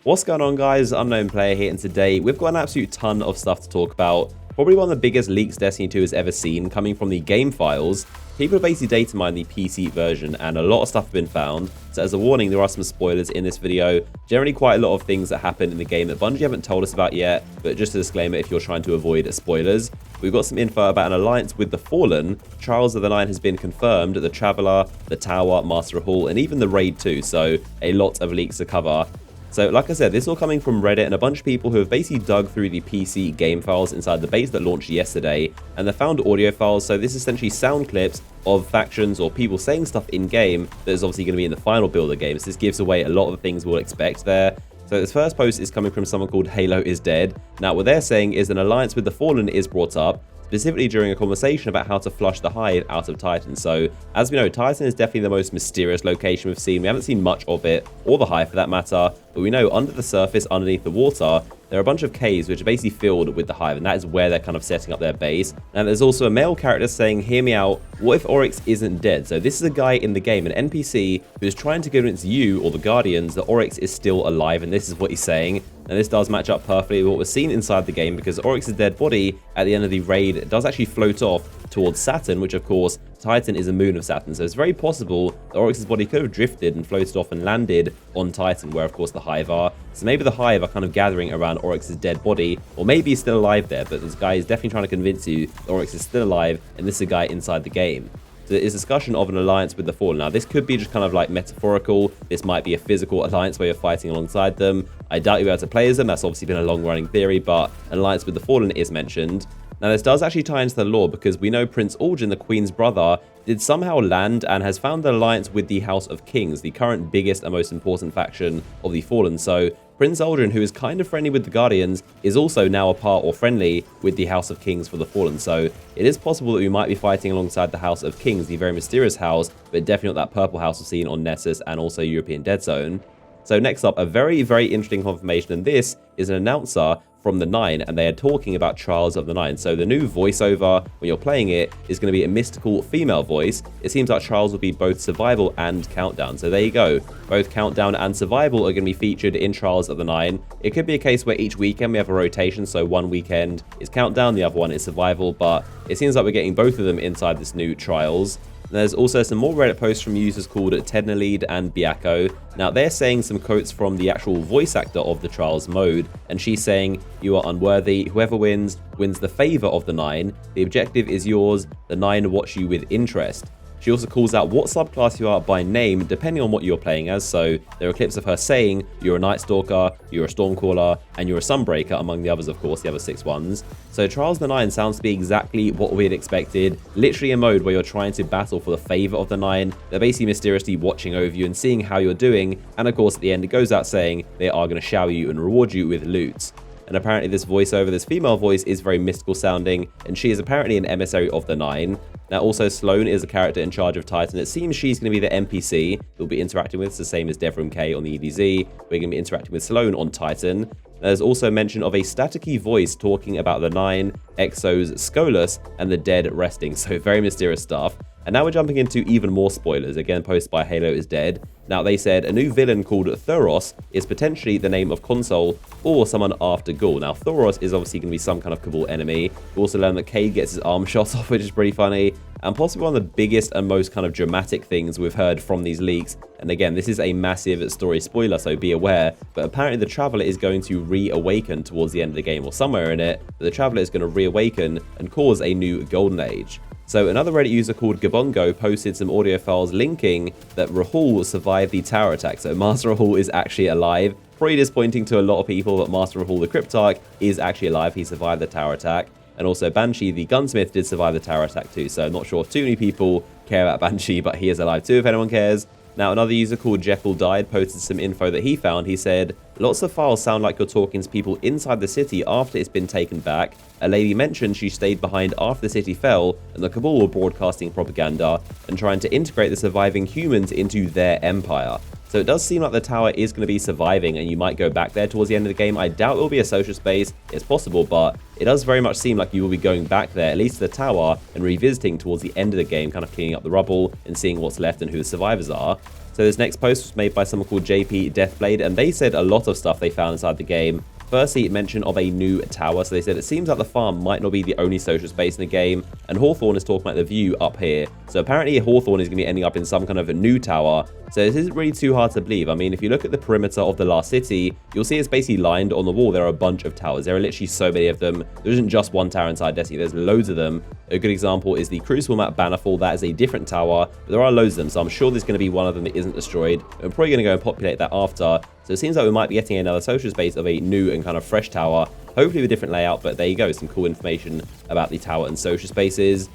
What's going on, guys? Unknown Player here, and today we've got an absolute ton of stuff to talk about. Probably one of the biggest leaks Destiny 2 has ever seen, coming from the game files. People have basically data mined the PC version, and a lot of stuff have been found. So as a warning, there are some spoilers in this video. Generally quite a lot of things that happen in the game that Bungie haven't told us about yet, but just a disclaimer if you're trying to avoid spoilers. We've got some info about an alliance with the Fallen. Trials of the Nine has been confirmed, the Traveler, the Tower, Master Hall, and even the Raid 2, so a lot of leaks to cover. So like I said, this is all coming from Reddit and a bunch of people who have basically dug through the PC game files inside the base that launched yesterday, and they found audio files. So this is essentially sound clips of factions or people saying stuff in-game that is obviously going to be in the final build of the game. So this gives away a lot of the things we'll expect there. So this first post is coming from someone called Halo is Dead. Now what they're saying is an alliance with the Fallen is brought up, specifically during a conversation about how to flush the Hive out of Titan. So, as we know, Titan is definitely the most mysterious location we've seen. We haven't seen much of it, or the Hive for that matter, but we know under the surface, underneath the water, there are a bunch of caves which are basically filled with the Hive, and that is where they're kind of setting up their base. And there's also a male character saying, hear me out, what if Oryx isn't dead? So this is a guy in the game, an NPC, who is trying to convince you, or the Guardians, that Oryx is still alive, and this is what he's saying. And this does match up perfectly with what was seen inside the game, because Oryx's dead body at the end of the raid does actually float off towards Saturn, which of course Titan is a moon of Saturn, so it's very possible that Oryx's body could have drifted and floated off and landed on Titan, where of course the Hive are. So maybe the Hive are kind of gathering around Oryx's dead body, or maybe he's still alive there, but this guy is definitely trying to convince you that Oryx is still alive, and this is a guy inside the game. So there is discussion of an alliance with the Fallen. Now this could be just kind of like metaphorical, this might be a physical alliance where you're fighting alongside them. I doubt you'll be able to play as them, that's obviously been a long running theory, but an alliance with the Fallen is mentioned. Now this does actually tie into the lore, because we know Prince Aldrin, the Queen's brother, did somehow land and has found an alliance with the House of Kings, the current biggest and most important faction of the Fallen. So Prince Aldrin, who is kind of friendly with the Guardians, is also now a part or friendly with the House of Kings for the Fallen. So it is possible that we might be fighting alongside the House of Kings, the very mysterious house, but definitely not that purple house we've seen on Nessus and also European Dead Zone. So next up, a very, very interesting confirmation, and this is an announcer from the Nine, and they are talking about Trials of the Nine. So the new voiceover, when you're playing it, is going to be a mystical female voice. It seems like Trials will be both Survival and Countdown. So there you go. Both Countdown and Survival are going to be featured in Trials of the Nine. It could be a case where each weekend we have a rotation, so one weekend is Countdown, the other one is Survival, but it seems like we're getting both of them inside this new Trials. There's also some more Reddit posts from users called Tednalead and Biako. Now, they're saying some quotes from the actual voice actor of the Trials mode, and she's saying, "You are unworthy. Whoever wins the favor of the Nine. The objective is yours. The Nine watch you with interest." She also calls out what subclass you are by name, depending on what you're playing as. So there are clips of her saying, you're a Night Stalker, you're a Stormcaller, and you're a Sunbreaker, among the others, of course, the other 6 ones. So Trials of the Nine sounds to be exactly what we had expected. Literally a mode where you're trying to battle for the favor of the Nine. They're basically mysteriously watching over you and seeing how you're doing. And of course, at the end, it goes out saying they are going to shower you and reward you with loot. And apparently this voiceover, this female voice, is very mystical sounding, and she is apparently an emissary of the Nine. Now also Sloane is a character in charge of Titan. It seems she's going to be the NPC we'll be interacting with. It's the same as Devrim K on the EDZ. We're going to be interacting with Sloane on Titan. There's also mention of a staticky voice talking about the Nine, Exos, Skolus, and the dead resting. So very mysterious stuff. And now we're jumping into even more spoilers, again posted by Halo is Dead. Now they said a new villain called Thuros is potentially the name of Console or someone after Ghoul. Now Thuros is obviously going to be some kind of Cabal enemy. We also learned that Cade gets his arm shot off, which is pretty funny. And possibly one of the biggest and most kind of dramatic things we've heard from these leaks. And again, this is a massive story spoiler, so be aware. But apparently the Traveler is going to reawaken towards the end of the game, or somewhere in it. But the Traveler is going to reawaken and cause a new Golden Age. So another Reddit user called Gabongo posted some audio files linking that Rahul survived the tower attack. So Master Rahul is actually alive. Probably disappointing to a lot of people, but Master Rahul the Cryptarch is actually alive. He survived the tower attack. And also Banshee the Gunsmith did survive the tower attack too. So I'm not sure if too many people care about Banshee, but he is alive too if anyone cares. Now, another user called Jekyll Died posted some info that he found. He said, lots of files sound like you're talking to people inside the city after it's been taken back. A lady mentioned she stayed behind after the city fell, and the Cabal were broadcasting propaganda and trying to integrate the surviving humans into their empire. So it does seem like the tower is going to be surviving and you might go back there towards the end of the game. I doubt it will be a social space. It's possible, but it does very much seem like you will be going back there, at least to the tower, and revisiting towards the end of the game, kind of cleaning up the rubble and seeing what's left and who the survivors are. So this next post was made by someone called JP Deathblade, and they said a lot of stuff they found inside the game. Firstly, mention of a new tower. So they said it seems like the farm might not be the only social space in the game, and Hawthorne is talking about the view up here. So apparently Hawthorne is going to be ending up in some kind of a new tower. So this isn't really too hard to believe. I mean, if you look at the perimeter of the last city, you'll see it's basically lined on the wall. There are a bunch of towers. There are literally so many of them. There isn't just one tower inside Destiny. There's loads of them. A good example is the Crucible map Bannerfall. That is a different tower, but there are loads of them. So I'm sure there's going to be one of them that isn't destroyed. I'm probably going to go and populate that after. So it seems like we might be getting another social space of a new and kind of fresh tower. Hopefully with a different layout, but there you go. Some cool information about the tower and social spaces.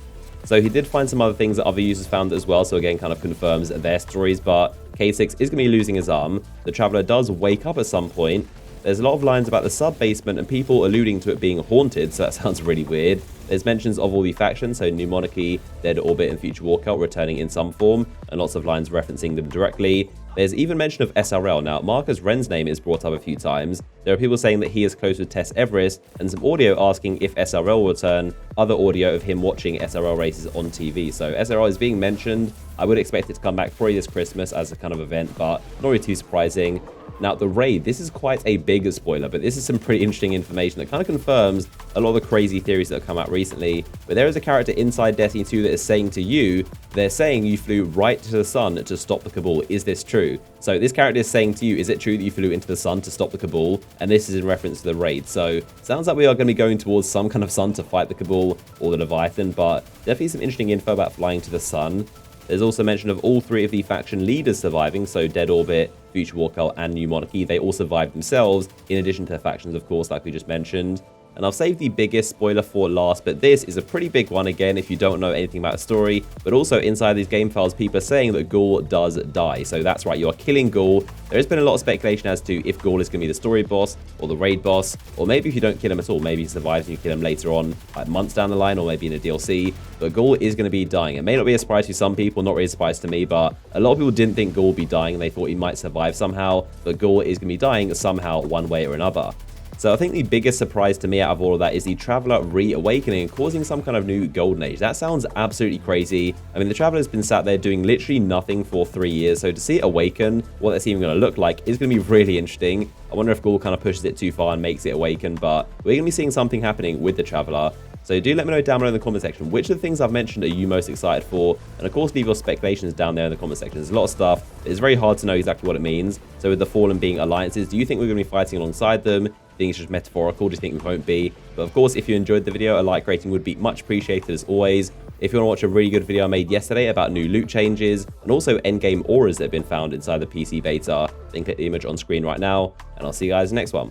So he did find some other things that other users found as well, so again kind of confirms their stories, but K6 is going to be losing his arm. The Traveler does wake up at some point. There's a lot of lines about the sub-basement and people alluding to it being haunted, so that sounds really weird. There's mentions of all the factions, so New Monarchy, Dead Orbit, and Future Walkout returning in some form, and lots of lines referencing them directly. There's even mention of SRL. Now, Marcus Wren's name is brought up a few times. There are people saying that he is close with Tess Everest, and some audio asking if SRL will return, other audio of him watching SRL races on TV. So SRL is being mentioned. I would expect it to come back probably this Christmas as a kind of event, but not really too surprising. Now, the raid, this is quite a big spoiler, but this is some pretty interesting information that kind of confirms a lot of the crazy theories that have come out recently. But there is a character inside Destiny 2 that is saying to you, they're saying you flew right to the sun to stop the Cabal. Is this true? So this character is saying to you, is it true that you flew into the sun to stop the Cabal? And this is in reference to the raid. So sounds like we are going to be going towards some kind of sun to fight the Cabal or the Leviathan, but definitely some interesting info about flying to the sun. There's also mention of all three of the faction leaders surviving, so Dead Orbit, Future Walkout, and New Monarchy. They all survived themselves, in addition to the factions, of course, like we just mentioned. And I'll save the biggest spoiler for last, but this is a pretty big one again if you don't know anything about the story. But also inside these game files, people are saying that Ghoul does die. So that's right, you are killing Ghoul. There has been a lot of speculation as to if Ghoul is going to be the story boss or the raid boss, or maybe if you don't kill him at all, maybe he survives and you kill him later on, like months down the line, or maybe in a DLC. But Ghoul is going to be dying. It may not be a surprise to some people, not really a surprise to me, but a lot of people didn't think Ghoul would be dying and they thought he might survive somehow, but Ghoul is going to be dying somehow one way or another. So I think the biggest surprise to me out of all of that is the Traveler reawakening and causing some kind of new golden age. That sounds absolutely crazy. I mean, the Traveler's been sat there doing literally nothing for 3 years. So to see it awaken, what that's even going to look like is going to be really interesting. I wonder if Ghoul kind of pushes it too far and makes it awaken, but we're going to be seeing something happening with the Traveler. So do let me know down below in the comment section which of the things I've mentioned are you most excited for, and of course leave your speculations down there in the comment section. There's a lot of stuff. It's very hard to know exactly what it means. So with the Fallen being alliances, do you think we're going to be fighting alongside them? Do you think it's just metaphorical? Do you think we won't be? But of course, if you enjoyed the video, a like rating would be much appreciated as always. If you want to watch a really good video I made yesterday about new loot changes and also endgame auras that have been found inside the PC beta, then click the image on screen right now, and I'll see you guys in the next one.